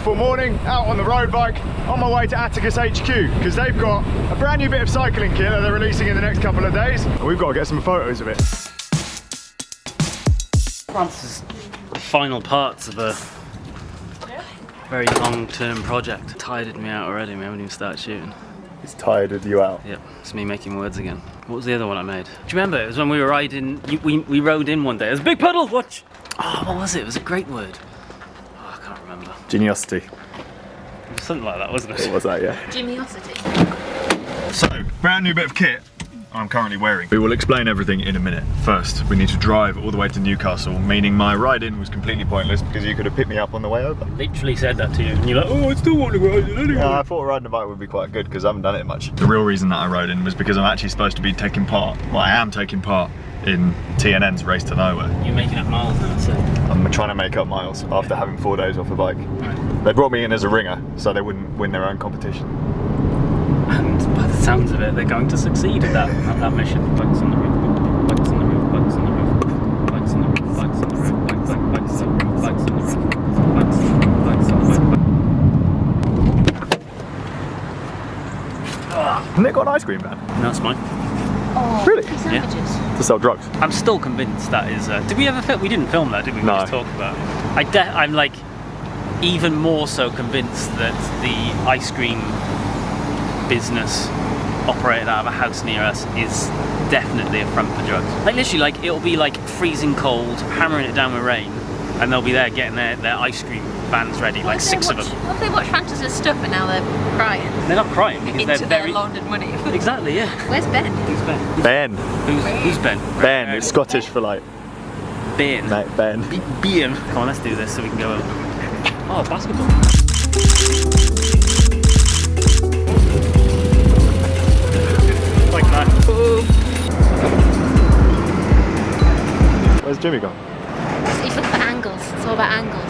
beautiful morning, out on the road bike, on my way to Attacus HQ, because they've got a brand new bit of cycling kit that they're releasing in the next couple of days. And we've got to get some photos of it. This is the final parts of a very long-term project. Tired me out already, we haven't even started shooting. It's tired you out. Yep, it's me making words again. What was the other one I made? Do you remember? It was when we were riding, we rode in one day. There's a big puddle, watch! Oh, what was it? It was a great word. Oh, I can't remember. Geniosity. It was something like that, wasn't it? What was that, yeah? Geniosity. So, brand new bit of kit I'm currently wearing. We will explain everything in a minute. First, we need to drive all the way to Newcastle, meaning my ride-in was completely pointless because you could have picked me up on the way over. Literally said that to you, and you're like, oh, I still want to ride it anyway. Yeah, I thought riding a bike would be quite good because I haven't done it much. The real reason that I rode in was because I'm actually supposed to be taking part, well, I am taking part in TNN's Race to Nowhere. You're making up miles now, so. I'm trying to make up miles after having 4 days off a bike. Right. They brought me in as a ringer so they wouldn't win their own competition. And by the sounds of it, they're going to succeed at that mission. Bikes on the roof, bikes on the roof, bikes on the roof, bikes on the roof, bikes on the roof, bikes on the roof, bikes on the roof, bikes on the roof, bikes on the roof, bikes on the roof. Haven't they got an ice cream van? No, it's mine. Oh, Really? sandwiches. Yeah. To sell drugs? I'm still convinced that is. Did we ever film? We didn't film that, did we? We No. just talked about it. I'm like even more so convinced that the ice cream business operated out of a house near us is definitely a front for drugs. Like literally, like it'll be like freezing cold, hammering it down with rain, and they'll be there getting their ice cream vans ready, like 6 of them. Have they watched Francis's stuff and now they're crying? They're not crying because Into they're their very laundered money. exactly, yeah. Where's Ben? Who's Ben? Ben. Who's Ben? Ben, it's Scottish for like, Ben. mate, Ben. Ben. Come on, let's do this so we can go over. Oh, basketball. Like that. Where's Jimmy gone? He's looking for angles. It's all about angles.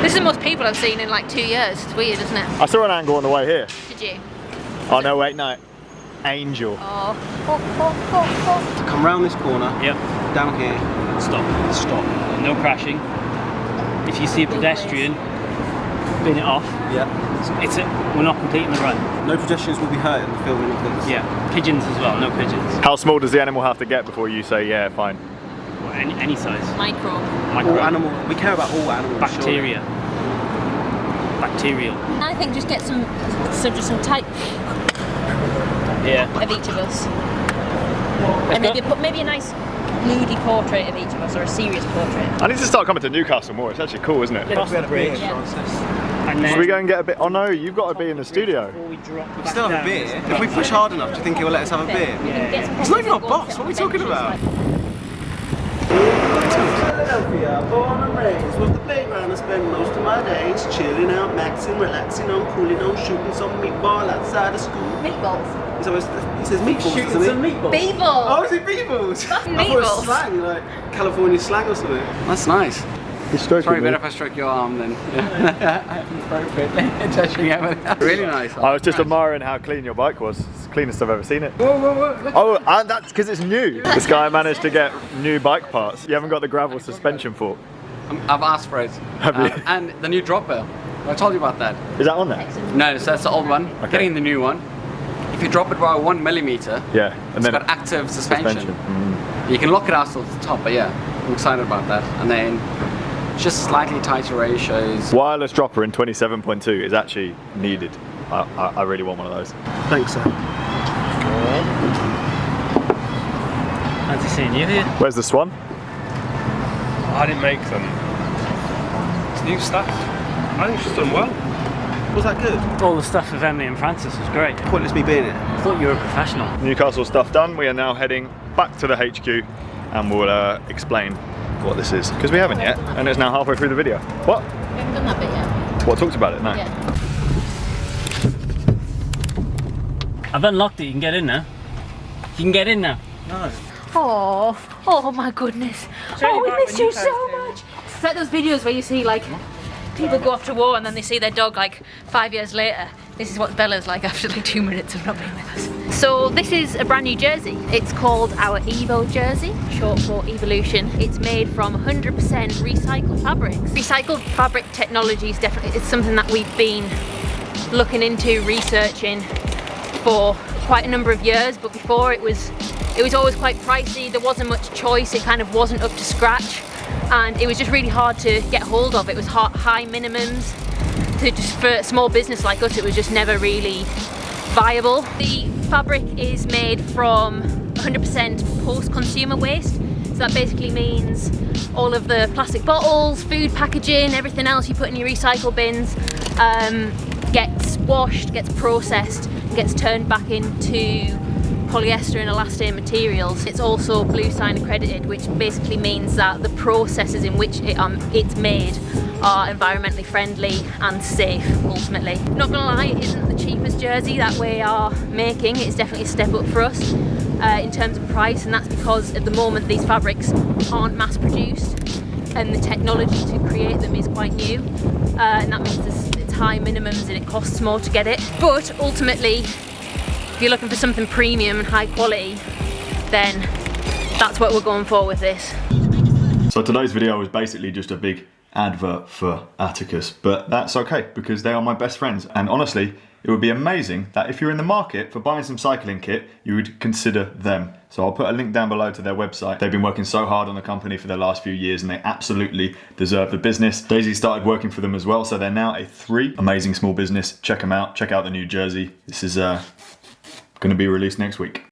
This is the most people I've seen in like 2 years. It's weird, isn't it? I saw an angle on the way here. Did you? Oh no, wait, no. Angel. Oh. Come round this corner, Yep. down here, Stop. No crashing. If you see a pedestrian, bin it off. yeah. We're not completing the run. No pedestrians will be hurt in the filming of this. Yeah. Pigeons as well. No pigeons. How small does the animal have to get before you say, yeah, fine? Or any size. Micro. All animal, we care about all animals. Bacteria. Bacterial. I think just get some type Yeah. of each of us. And maybe put a nice moody portrait of each of us, or a serious portrait. I need to start coming to Newcastle more. It's actually cool, isn't it? Cross the bridge, Yeah. Francis. And then Should we go and get a bit? Oh no, you've got to be in the studio. before we drop We back still have a down, beer. it's If we push hard enough, do you think he'll let us have a beer? It's not even our boss, what are we talking about? Philadelphia, born and raised, was the playground I spent most of my days. Chilling out, maxing, relaxing on, cooling on, shooting some meatball outside of school. Meatballs. He says meatballs, doesn't he? meatballs. Beebles. Oh, is it meatballs? I thought it was Meatballs. slang, like California slang or something. That's nice. He's stroking Probably me. better if I stroke your arm then. Touching it. Really nice. I was just admiring how clean your bike was. It's the cleanest I've ever seen it. Whoa. Look. Oh, and that's because it's new. This guy managed to get new bike parts. You haven't got the gravel suspension fork. I've asked for it. Have you? And the new drop rail. I told you about that. Is that on there? No, so that's the old one. Okay. Getting the new one. If you drop it by 1 millimeter, Yeah, and it's then got active suspension. suspension. You can lock it out till the top, but yeah, I'm excited about that. And then just slightly tighter ratios. Wireless dropper in 27.2 is actually needed. I really want one of those. Thanks, sir. Fancy seeing you here. Where's the Swan? I didn't make them. It's new stuff. I think she's done well. Was that good? All the stuff with Emily and Francis was great. Pointless me being here. I thought you were a professional. Newcastle stuff done. We are now heading back to the HQ and we'll explain what this is. Because we haven't yet, and it's now halfway through the video. What? We haven't done that bit yet. What, talked about it? No. Yeah. I've unlocked it, you can get in now. You can get in now. No. Oh my goodness. Oh, we miss you so much. It's like those videos where you see like people go off to war and then they see their dog like 5 years later. This is what Bella's like after like 2 minutes of not being with us. So this is a brand new jersey. It's called our Evo jersey, short for Evolution. It's made from 100% recycled fabrics. Recycled fabric technology is definitely something that we've been looking into, researching for quite a number of years, but before it was always quite pricey. There wasn't much choice. It kind of wasn't up to scratch, and it was just really hard to get hold of. It was high minimums. For a small business like us, it was just never really viable. The fabric is made from 100% post-consumer waste. So that basically means all of the plastic bottles, food packaging, everything else you put in your recycle bins gets washed, gets processed, and gets turned back into polyester and elastane materials. It's also Blue Sign accredited, which basically means that the processes in which it's made are environmentally friendly and safe, ultimately. Not gonna lie, it isn't the cheapest jersey that we are making. It's definitely a step up for us in terms of price, and that's because at the moment these fabrics aren't mass produced and the technology to create them is quite new, and that means it's high minimums and it costs more to get it. But ultimately, if you're looking for something premium and high quality, then that's what we're going for with this. So today's video was basically just a big advert for Attacus, but that's okay because they are my best friends, and honestly it would be amazing that if you're in the market for buying some cycling kit, you would consider them. So I'll put a link down below to their website. They've been working so hard on the company for the last few years and they absolutely deserve the business. Daisy started working for them as well, so they're now a amazing small business. Check them out, check out the new jersey. This is going to be released next week.